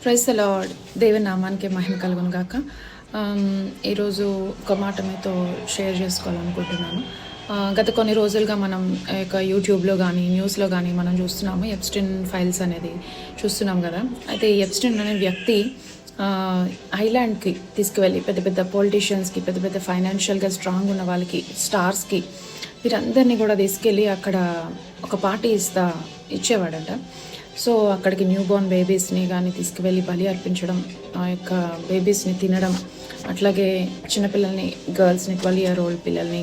Praise the lord. దేవుని నామానికి మహిమ కలుగును గాక. ఈరోజు ఒక మాట మీతో షేర్ చేసుకోవాలనుకుంటున్నాను. గత కొన్ని రోజులుగా మనం యూట్యూబ్లో కానీ న్యూస్లో కానీ మనం చూస్తున్నాము ఎప్స్టీన్ ఫైల్స్ అనేది చూస్తున్నాం కదా. అయితే ఈ ఎప్స్టీన్ అనే వ్యక్తి ఐలాండ్కి తీసుకువెళ్ళి పెద్ద పెద్ద పొలిటీషియన్స్కి, పెద్ద పెద్ద ఫైనాన్షియల్గా స్ట్రాంగ్ ఉన్న వాళ్ళకి, స్టార్స్కి, వీరందరినీ కూడా తీసుకెళ్ళి అక్కడ ఒక పార్టీ ఇచ్చేవాడంట. సో అక్కడికి న్యూ బోర్న్ బేబీస్ని కానీ తీసుకువెళ్ళి బలి అర్పించడం, ఆ యొక్క బేబీస్ని తినడం, అట్లాగే చిన్నపిల్లల్ని, గర్ల్స్ని, 12 year old పిల్లల్ని,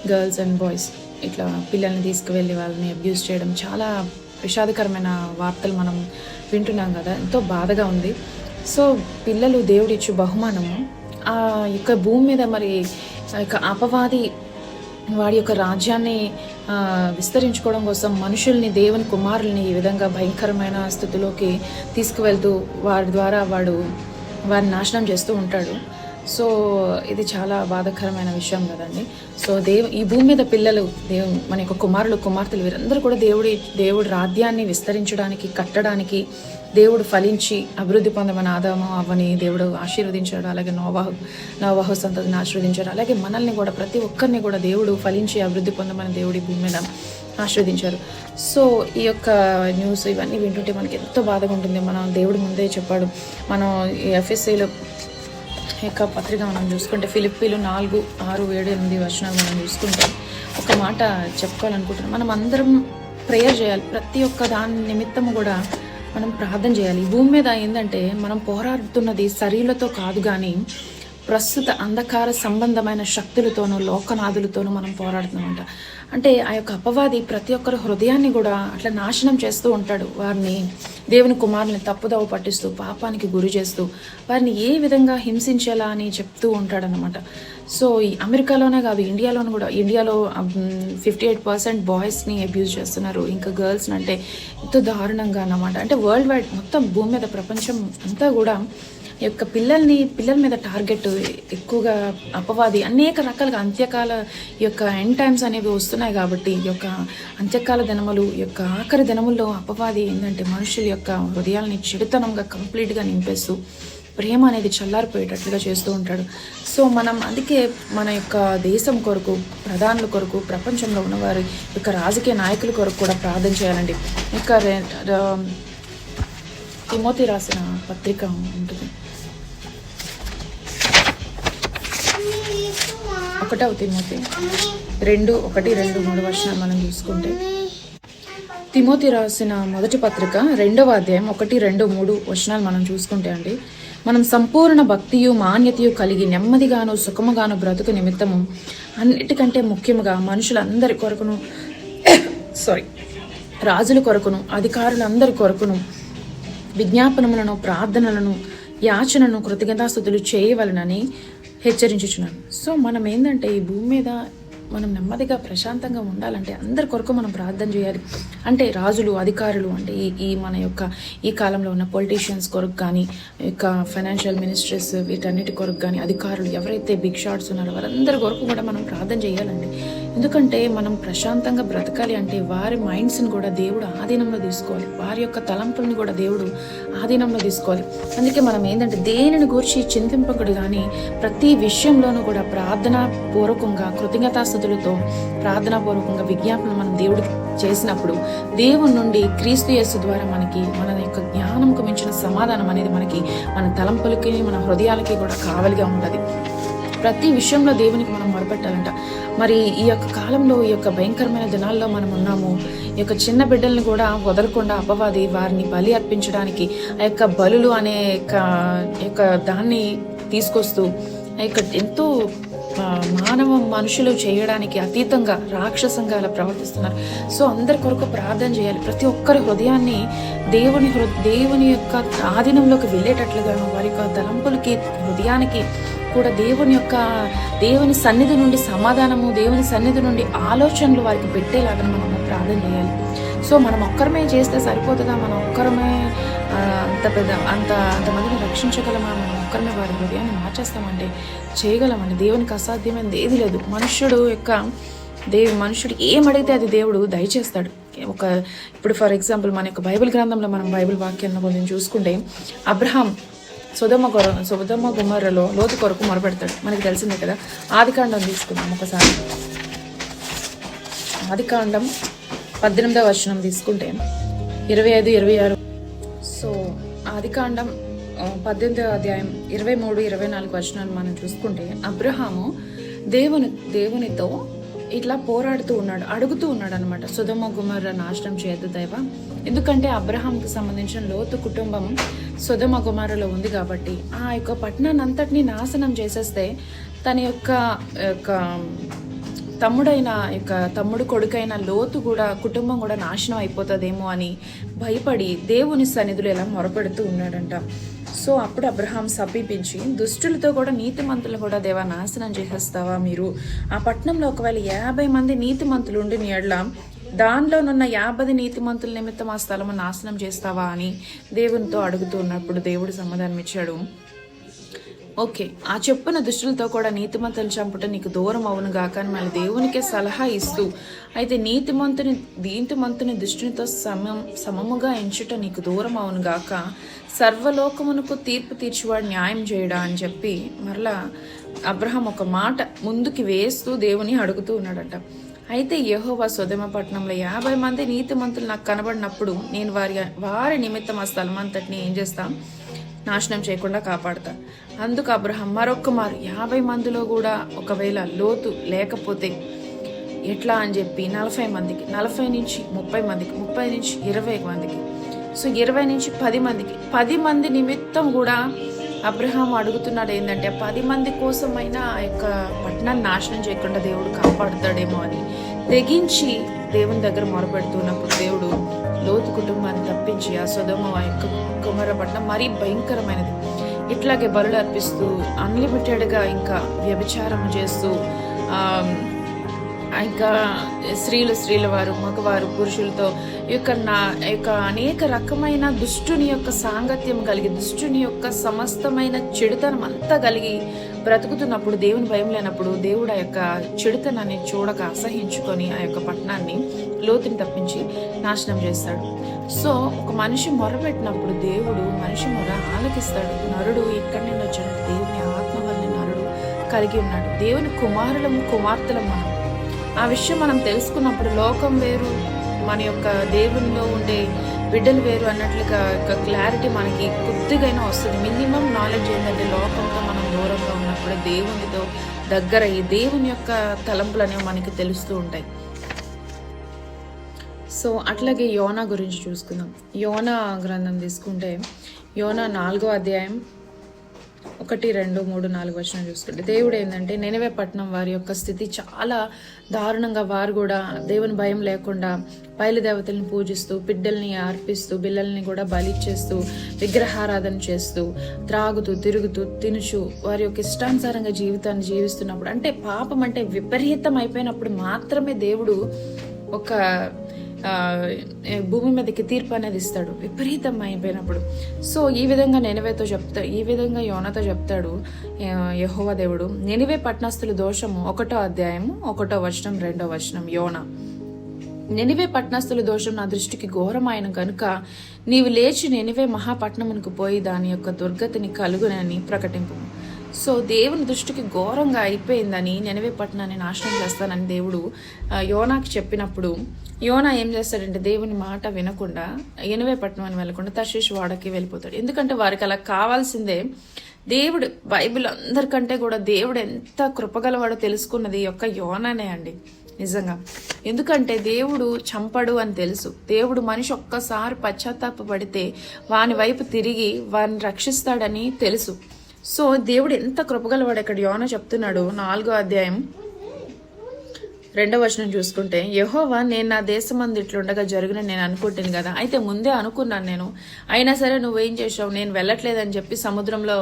గర్ల్స్ అండ్ బాయ్స్ ఇట్లా పిల్లల్ని తీసుకువెళ్ళి వాళ్ళని అబ్యూస్ చేయడం, చాలా విషాదకరమైన వార్తలు మనం వింటున్నాం కదా. ఎంతో బాధగా ఉంది. సో పిల్లలు దేవుడిచ్చు బహుమానము. ఆ యొక్క భూమి మీద మరి ఆ యొక్క అపవాది వాడి యొక్క రాజ్యాన్ని విస్తరించుకోవడం కోసం మనుషుల్ని, దేవుని కుమారుల్ని ఈ విధంగా భయంకరమైన స్థితిలోకి తీసుకువెళ్తూ వారి ద్వారా వారిని నాశనం చేస్తూ ఉంటాడు. సో ఇది చాలా బాధాకరమైన విషయం కదండి. సో ఈ భూమి మీద పిల్లలు, మన యొక్క కుమారులు, కుమార్తెలు వీరందరూ కూడా దేవుడి రాజ్యాన్ని విస్తరించడానికి, కట్టడానికి, దేవుడు ఫలించి అభివృద్ధి పొందమని ఆదాము అవ్వని దేవుడు ఆశీర్వదించాడు. అలాగే నోవాహు సంతతిని ఆశీర్వదించాడు. అలాగే మనల్ని కూడా, ప్రతి ఒక్కరిని కూడా దేవుడు ఫలించి అభివృద్ధి పొందమని దేవుడి భూమి మీద ఆశీర్వదించారు. సో ఈ యొక్క న్యూస్ ఇవన్నీ వింటుంటే మనకి ఎంతో బాధగా ఉంటుంది. మనం దేవుడి ముందే చెప్పాడు. మనం ఈ ఎఫ్ఎస్సీలో యొక్క పత్రిక మనం చూసుకుంటే, ఫిలిప్పీలు 4, 6, 7, 8 మనం చూసుకుంటే ఒక మాట చెప్పుకోవాలనుకుంటున్నాం. మనం అందరం ప్రేయర్ చేయాలి. ప్రతి ఒక్క దాని నిమిత్తము కూడా మనం ప్రార్థన చేయాలి. ఈ భూమి మీద ఏంటంటే మనం పోరాడుతున్నది శరీరులతో కాదు, కానీ ప్రస్తుత అంధకార సంబంధమైన శక్తులతోనూ, లోకనాథులతోనూ మనం పోరాడుతున్నామంట. అంటే ఆ యొక్క అపవాది ప్రతి ఒక్కరి హృదయాన్ని కూడా అట్లా నాశనం చేస్తూ ఉంటాడు. వారిని, దేవుని కుమారుని తప్పుదవ పట్టిస్తూ, పాపానికి గురి చేస్తూ, వారిని ఏ విధంగా హింసించేలా అని చెప్తూ ఉంటాడనమాట. సో ఈ అమెరికాలోనే కాదు, ఇండియాలో 58% బాయ్స్ని అబ్యూజ్ చేస్తున్నారు. ఇంకా గర్ల్స్ని అంటే ఎంతో దారుణంగా అన్నమాట. అంటే వరల్డ్ వైడ్ మొత్తం భూమి మీద, ప్రపంచం అంతా కూడా ఈ యొక్క పిల్లల మీద టార్గెట్ ఎక్కువగా అపవాది అనేక రకాలుగా అంత్యకాల ఈ యొక్క ఎండ్ టైమ్స్ అనేవి వస్తున్నాయి కాబట్టి, ఈ యొక్క అంత్యకాల దినములు, ఈ యొక్క ఆఖరి దినముల్లో అపవాది ఏంటంటే మనుషుల యొక్క హృదయాలని చెడుతనంగా కంప్లీట్గా నింపేస్తూ ప్రేమ అనేది చల్లారిపోయేటట్లుగా చేస్తూ ఉంటాడు. సో మనం అందుకే మన యొక్క దేశం కొరకు, ప్రధానుల కొరకు, ప్రపంచంలో ఉన్నవారి యొక్క రాజకీయ నాయకుల కొరకు కూడా ప్రార్థన చేయాలండి. ఇంకా తిమోతి రాసిన పత్రిక ఉంటుంది, 1 తిమోతి 2, 1, 2, 3 మనం చూసుకుంటే, తిమోతి రాసిన మొదటి పత్రిక 2వ అధ్యాయం 1, 2, 3 మనం చూసుకుంటే అండి, మనం సంపూర్ణ భక్తియు మాన్యతయు కలిగి నెమ్మదిగాను సుఖముగాను బ్రతుకు నిమిత్తము అన్నిటికంటే ముఖ్యముగా మనుషులందరి కొరకును రాజుల కొరకును, అధికారులందరి కొరకును విజ్ఞాపనములను, ప్రార్థనలను, యాచనను, కృతజ్ఞతాస్తుతులు చేయవలనని హెచ్చరించుచున్నాను. సో మనం ఏంటంటే ఈ భూమి మీద మనం నెమ్మదిగా ప్రశాంతంగా ఉండాలంటే అందరి కొరకు మనం ప్రార్థన చేయాలి. అంటే రాజులు, అధికారులు, అంటే మన యొక్క ఈ కాలంలో ఉన్న పొలిటీషియన్స్ కొరకు కానీ, యొక్క ఫైనాన్షియల్ మినిస్ట్రీస్, వీటన్నిటి కొరకు కానీ, అధికారులు ఎవరైతే బిగ్ షాట్స్ ఉన్నారో వారందరి కొరకు కూడా మనం ప్రార్థన చేయాలండి. ఎందుకంటే మనం ప్రశాంతంగా బ్రతకాలి అంటే వారి మైండ్స్ని కూడా దేవుడు ఆధీనంలో తీసుకోవాలి. వారి యొక్క తలంపులను కూడా దేవుడు ఆధీనంలో తీసుకోవాలి. అందుకే మనం ఏంటంటే దేనిని గురించి చింతింపకుడు కానీ ప్రతి విషయంలోనూ కూడా ప్రార్థనాపూర్వకంగా, కృతజ్ఞతాస్తుతులతో ప్రార్థనాపూర్వకంగా విజ్ఞాపన మనం దేవుడికి చేసినప్పుడు దేవుని నుండి క్రీస్తు యేసు ద్వారా మనకి మన యొక్క జ్ఞానంకు మించిన సమాధానం అనేది మనకి, మన తలంపులకి, మన హృదయాలకి కూడా కావలిగా ఉంటుంది. ప్రతి విషయంలో దేవునికి మనం మొరపెట్టాలంట. మరి ఈ యొక్క కాలంలో, ఈ యొక్క భయంకరమైన దినాల్లో మనం ఉన్నాము. ఈ యొక్క చిన్న బిడ్డల్ని కూడా వదలకుండా అపవాది వారిని బలి అర్పించడానికి ఆ యొక్క బలులు అనే యొక్క దాన్ని తీసుకొస్తూ ఆ యొక్క ఎంతో మనుషులు చేయడానికి అతీతంగా, రాక్షసంగా అలా ప్రవర్తిస్తున్నారు. సో అందరి కొరకు ప్రార్థన చేయాలి. ప్రతి ఒక్కరి హృదయాన్ని దేవుని యొక్క ఆధీనంలోకి వెళ్ళేటట్లుగాను, వారి యొక్క తలంపులకి, హృదయానికి కూడా దేవుని సన్నిధి నుండి సమాధానము, దేవుని సన్నిధి నుండి ఆలోచనలు వారికి పెట్టేలాగా మనం ప్రార్థన చేయాలి. సో మనం ఒక్కరమే చేస్తే సరిపోతుందా? మనం ఒక్కరమే అంతమందిని రక్షించగలమా? మనం ఒక్కరమే వారి హృదయాన్ని మార్చేస్తామంటే చేయగలమండి. దేవునికి అసాధ్యమైనది ఏది లేదు. మనుష్యుడు యొక్క మనుషుడు ఏం అడిగితే అది దేవుడు దయచేస్తాడు. ఇప్పుడు ఫర్ ఎగ్జాంపుల్ మన యొక్క బైబిల్ గ్రంథంలో మనం బైబిల్ వాక్యాలను కొంచెం చూసుకుంటే, అబ్రహాం సొదొమ గొమొర్రాలో లోతు కొరకు మొరపెడతాడు. మనకి తెలిసిందే కదా. ఆదికాండం తీసుకుందాం ఒకసారి. ఆదికాండం 18వ వచనం తీసుకుంటే 25, 26. సో ఆదికాండం 18వ అధ్యాయం 23, 24 వచనాలు మనం చూసుకుంటే, అబ్రహాము దేవునితో ఇట్లా పోరాడుతూ ఉన్నాడు, అడుగుతూ ఉన్నాడు అనమాట. సొదొమ గొమొర్రా నాశనం చేయొద్దు దేవా. ఎందుకంటే అబ్రహాంకి సంబంధించిన లోతు కుటుంబం సొదొమ గొమొర్రాలో ఉంది కాబట్టి ఆ యొక్క పట్టణాన్ని అంతటినీ నాశనం చేసేస్తే తన యొక్క తమ్ముడు కొడుకైన లోతు కూడా కుటుంబం కూడా నాశనం అయిపోతుందేమో అని భయపడి దేవుని సన్నిధిలో ఇలా మొరపెడుతూ ఉన్నాడంట. సో అప్పుడు అబ్రహాం సమీపించి, దుష్టులతో కూడా నీతిమంతులు కూడా దేవా నాశనం చేసేస్తావా మీరు? ఆ పట్టణంలో ఒకవేళ 50 మంది నీతిమంతులు ఉండి ఎడల దానిలోనున్న 50 నీతిమంతుల నిమిత్తం ఆ స్థలము నాశనం చేస్తావా అని దేవునితో అడుగుతూ ఉన్నప్పుడు దేవుడు సమాధానం ఇచ్చాడు, ఓకే, ఆ చెప్పున దుష్టులతో కూడా నీతిమంతులు చంపుట నీకు దూరం అవును గాక అని మళ్ళీ దేవునికే సలహా ఇస్తూ, అయితే నీతిమంతుని దుష్టునితో సమముగా ఎంచుట నీకు దూరం అవును గాక, సర్వలోకమునకు తీర్పు తీర్చివాడు న్యాయం చేయడా అని చెప్పి మరలా అబ్రహాం ఒక మాట ముందుకి వేస్తూ దేవుని అడుగుతూ ఉన్నాడట. అయితే యెహోవా సొదొమ పట్టణంలో 50 మంది నీతిమంతులు నాకు కనబడినప్పుడు నేను వారి నిమిత్తం ఆ స్థలం అంతటిని ఏం చేస్తాం, నాశనం చేయకుండా కాపాడతా. అందుకు అబ్రహాం మరొక్క మారు 50 మందిలో కూడా ఒకవేళ లోతు లేకపోతే ఎట్లా అని చెప్పి 40 మందికి, 40 నుంచి 30 మందికి, 30 నుంచి 20 మందికి, సో 20 నుంచి 10 మందికి, 10 మంది నిమిత్తం కూడా అబ్రహాం అడుగుతున్నాడు ఏంటంటే 10 మంది కోసమైనా ఆ యొక్క పట్టణాన్ని నాశనం చేయకుండా దేవుడు కాపాడుతాడేమో అని తెగించి దేవుని దగ్గర మొరపెడుతున్నప్పుడు దేవుడు లోతు కుటుంబాన్ని తప్పించి ఆ సొదొమ యొక్క గొమొర్రా పట్టణం మరీ భయంకరమైనది. ఇట్లాగే బలులు అర్పిస్తూ అన్లిమిటెడ్గా ఇంకా వ్యభిచారం చేస్తూ ఇంకా స్త్రీల వారు మగవారు పురుషులతో ఈ యొక్క అనేక రకమైన దుష్టుని యొక్క సాంగత్యం కలిగి దుష్టుని యొక్క సమస్తమైన చెడుతనం అంతా కలిగి బ్రతుకుతున్నప్పుడు దేవుని భయం లేనప్పుడు దేవుడు ఆ యొక్క చెడుతనాన్ని చూడక అసహించుకొని ఆ యొక్క పట్టణాన్ని లోతుని తప్పించి నాశనం చేస్తాడు. సో ఒక మనిషి మొరపెట్టినప్పుడు దేవుడు మనిషి మొర ఆలకిస్తాడు. నరుడు ఎక్కడి నుండి వచ్చాడు? దేవుని ఆత్మ వల్ల నరుడు కలిగి ఉన్నాడు. దేవుని కుమార్తెలం మనం. ఆ విషయం మనం తెలుసుకున్నప్పుడు లోకం వేరు, మన యొక్క దేవునిలో ఉండే బిడ్డలు వేరు అన్నట్లుగా ఒక క్లారిటీ మనకి కొద్దిగైనా వస్తుంది. మినిమం నాలెడ్జ్ ఏంటంటే లోకంతో మనం దూరంగా ఉన్నప్పుడు దేవునితో దగ్గర ఈ దేవుని యొక్క తలంపులు అనేవి మనకి తెలుస్తూ ఉంటాయి. సో అట్లాగే యోనా గురించి చూసుకుందాం. యోనా గ్రంథం తీసుకుంటే యోనా 4వ అధ్యాయం 1, 2, 3, 4 వచనం చూసుకుంటే దేవుడు ఏంటంటే నినవే పట్టణం వారి యొక్క స్థితి చాలా దారుణంగా, వారు కూడా దేవుని భయం లేకుండా బయలుదేవతలను పూజిస్తూ బిడ్డల్ని అర్పిస్తూ బిళ్ళల్ని కూడా బలిచ్చేస్తూ విగ్రహారాధన చేస్తూ త్రాగుతూ తిరుగుతూ తినుచు వారి యొక్క ఇష్టానుసారంగా జీవితాన్ని జీవిస్తున్నప్పుడు, అంటే పాపం అంటే విపరీతం అయిపోయినప్పుడు మాత్రమే దేవుడు ఒక భూమి మీదకి తీర్పు అనేది ఇస్తాడు, విపరీతం అయిపోయినప్పుడు. సో ఈ విధంగా ఈ విధంగా యోనాతో చెప్తాడు యెహోవా దేవుడు. నినివే పట్టణస్థుల దోషము 1వ అధ్యాయము 1వ వచనం 2వ వచనం. యోనా, నినివే పట్టణస్థుల దోషం నా దృష్టికి ఘోరమైన కనుక నీవు లేచి నినివే మహాపట్నమునకు పోయి దాని యొక్క దుర్గతిని కలుగునని ప్రకటింపు. సో దేవుని దృష్టికి ఘోరంగా అయిపోయిందని నినివే పట్టణాన్ని నాశనం చేస్తానని దేవుడు యోనాకి చెప్పినప్పుడు యోనా ఏం చేస్తాడంటే దేవుని మాట వినకుండా నినివే పట్టణం అని వెళ్ళకుండా తర్షీషు వాడకి వెళ్ళిపోతాడు. ఎందుకంటే వారికి అలా కావాల్సిందే. దేవుడు బైబిల్ అందరికంటే కూడా దేవుడు ఎంత కృపగలవాడో తెలుసుకున్నది యొక్క యోనానే అండి నిజంగా. ఎందుకంటే దేవుడు చంపడు అని తెలుసు. దేవుడు మనిషి ఒక్కసారి పశ్చాత్తాపడితే వాని వైపు తిరిగి వారిని రక్షిస్తాడని తెలుసు. సో దేవుడు ఎంత కృపగలవాడు. ఇక్కడ యోనా చెప్తున్నాడు 4వ అధ్యాయం 2వ వచనం చూసుకుంటే, యెహోవా నేను నా దేశమందు ఇట్లుండగా జరుగున నేను అనుకుంటాను కదా, అయితే ముందే అనుకున్నాను నేను, అయినా సరే నువ్వేం చేసావు, నేను వెళ్ళట్లేదని చెప్పి సముద్రంలో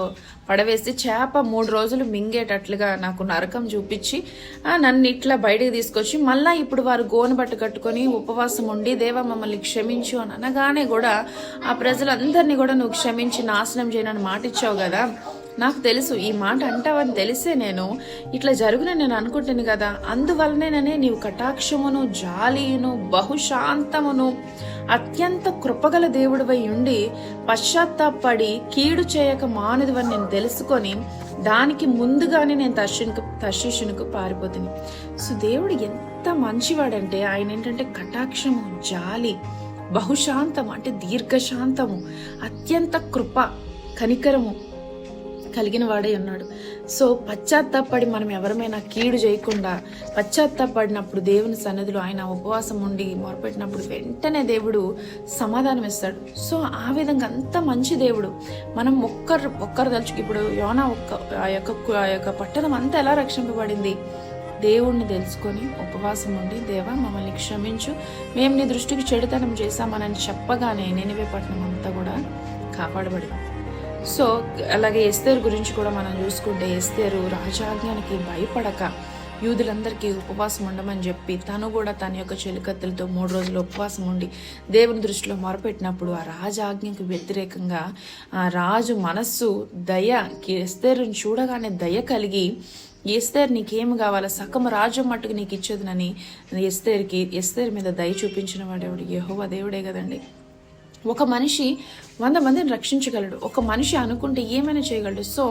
పడవేసి చేప 3 రోజులు మింగేటట్లుగా నాకు నరకం చూపించి నన్ను ఇట్లా బయటకు తీసుకొచ్చి మళ్ళా ఇప్పుడు వారు గోనబట్ట కట్టుకొని ఉపవాసం ఉండి దేవా మమ్మల్ని క్షమించు అని అనగానే కూడా ఆ ప్రజలందరినీ కూడా నువ్వు క్షమించి నాశనం చేయనని మాట ఇచ్చావు కదా, నాకు తెలుసు ఈ మాట అంటావని తెలిసే నేను ఇట్లా జరుగునని నేను అనుకుంటాను కదా, అందువల్లనే నీవు కటాక్షమును జాలియును బహుశాంతమును అత్యంత కృపగల దేవుడివై ఉండి పశ్చాత్తాపడి కీడు చేయక మానదువని నేను తెలుసుకొని దానికి ముందుగానే నేను తర్షీషునకు పారిపోతుంది. సో దేవుడు ఎంత మంచివాడంటే ఆయన ఏంటంటే కటాక్షము, జాలి, బహుశాంతము అంటే దీర్ఘశాంతము, అత్యంత కృప, కనికరము కలిగిన వాడే ఉన్నాడు. సో పశ్చాత్తాపడి మనం ఎవరమైనా కీడు చేయకుండా పశ్చాత్తాపడినప్పుడు దేవుని సన్నిధిలో ఆయన ఉపవాసం ఉండి మొరపెట్టినప్పుడు వెంటనే దేవుడు సమాధానం ఇస్తాడు. సో ఆ విధంగా అంత మంచి దేవుడు. మనం ఒక్కరు తలుచుకు ఇప్పుడు యోనా ఆ యొక్క పట్టణం అంతా ఎలా రక్షింపబడింది? దేవుణ్ణి తెలుసుకొని ఉపవాసం ఉండి, దేవా మమ్మల్ని క్షమించు, మేము నీ దృష్టికి చెడుతనం చేశామని చెప్పగానే నినివే పట్టణం అంతా కూడా కాపాడబడింది. సో అలాగే ఎస్తేరు గురించి కూడా మనం చూసుకుంటే, ఎస్తేరు రాజాజ్ఞానికి భయపడక యూదులందరికీ ఉపవాసం ఉండమని చెప్పి తను కూడా తన యొక్క చెలికత్తెలతో 3 రోజులు ఉపవాసం ఉండి దేవుని దృష్టిలో మొరపెట్టినప్పుడు ఆ రాజాజ్ఞకు వ్యతిరేకంగా ఆ రాజు మనస్సు ఎస్తేరుని చూడగానే దయ కలిగి, ఎస్తేరు నీకేమి కావాలా, సకమ రాజ్యం మట్టుకు నీకు ఇచ్చేదనని ఎస్తేరు మీద దయ చూపించిన వాడేవాడు యెహోవా దేవుడే కదండి. ఒక మనిషి 100 మందిని రక్షించగలడు. ఒక మనిషి అనుకుంటే ఏమైనా చేయగలడు. సో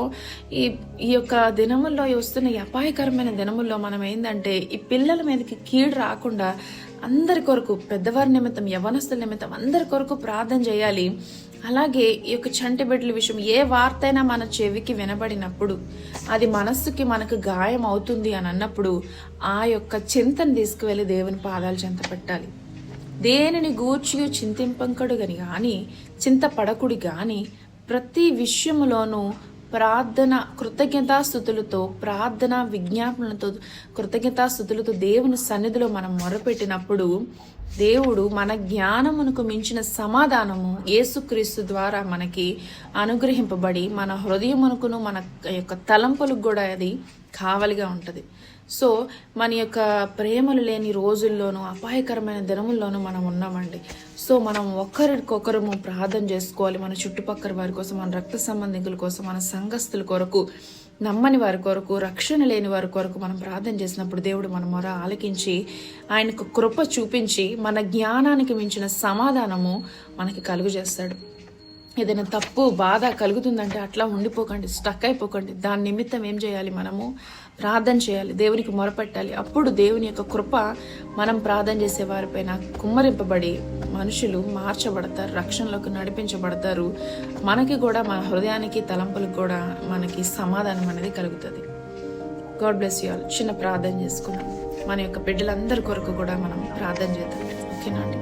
ఈ యొక్క దినముల్లో వస్తున్న ఈ అపాయకరమైన దినముల్లో మనం ఏంటంటే ఈ పిల్లల మీదకి కీడు రాకుండా అందరి కొరకు, పెద్దవారి నిమిత్తం, యవ్వనస్తుల నిమిత్తం అందరి కొరకు ప్రార్థన చేయాలి. అలాగే ఈ యొక్క చంటి బిడ్డల విషయం ఏ వార్త అయినా మన చెవికి వినబడినప్పుడు అది మనస్సుకి మనకు గాయం అవుతుంది అని అన్నప్పుడు ఆ యొక్క చింతను తీసుకువెళ్ళి దేవుని పాదాలు చెంత పెట్టాలి. దేనిని గూర్చి చింతింపంకడు గాని చింతపడకుడి గాని ప్రతి విషయములోనూ ప్రార్థన కృతజ్ఞతాస్తుతులతో, ప్రార్థన విజ్ఞాపనలతో, కృతజ్ఞతాస్తుతులతో దేవుని సన్నిధిలో మనం మొరపెట్టినప్పుడు దేవుడు మన జ్ఞానమునకు మించిన సమాధానము యేసుక్రీస్తు ద్వారా మనకి అనుగ్రహింపబడి మన హృదయమునకును మన యొక్క తలంపులకు కూడా అది కావలిగా ఉంటుంది. సో మన యొక్క ప్రేమలు లేని రోజుల్లోనూ అపాయకరమైన దినముల్లోనూ మనం ఉన్నామండి. సో మనం ఒకరికొకరము ప్రార్థన చేసుకోవాలి. మన చుట్టుపక్కల వారి కోసం, మన రక్త సంబంధికుల కోసం, మన సంఘస్థుల కొరకు, నమ్మని వారి కొరకు, రక్షణ లేని వారి కొరకు మనం ప్రార్థన చేసినప్పుడు దేవుడు మన మొర ఆలకించి ఆయనకు కృప చూపించి మన జ్ఞానానికి మించిన సమాధానము మనకి కలుగజేస్తాడు. ఏదైనా తప్పు, బాధ కలుగుతుందంటే అట్లా ఉండిపోకండి, స్టక్ అయిపోకండి. దాని నిమిత్తం ఏం చేయాలి? మనము ప్రార్థన చేయాలి, దేవునికి మొరపెట్టాలి. అప్పుడు దేవుని యొక్క కృప మనం ప్రార్థన చేసే వారిపైన కుమ్మరింపబడి మనుషులు మార్చబడతారు, రక్షణలోకి నడిపించబడతారు. మనకి కూడా, మన హృదయానికి, తలంపులకు కూడా మనకి సమాధానం అనేది కలుగుతుంది. God bless you all. చిన్న ప్రార్థన చేసుకున్నాం. మన యొక్క బిడ్డలందరి కొరకు కూడా మనం ప్రార్థన చేద్దాం. ఓకేనా అండి?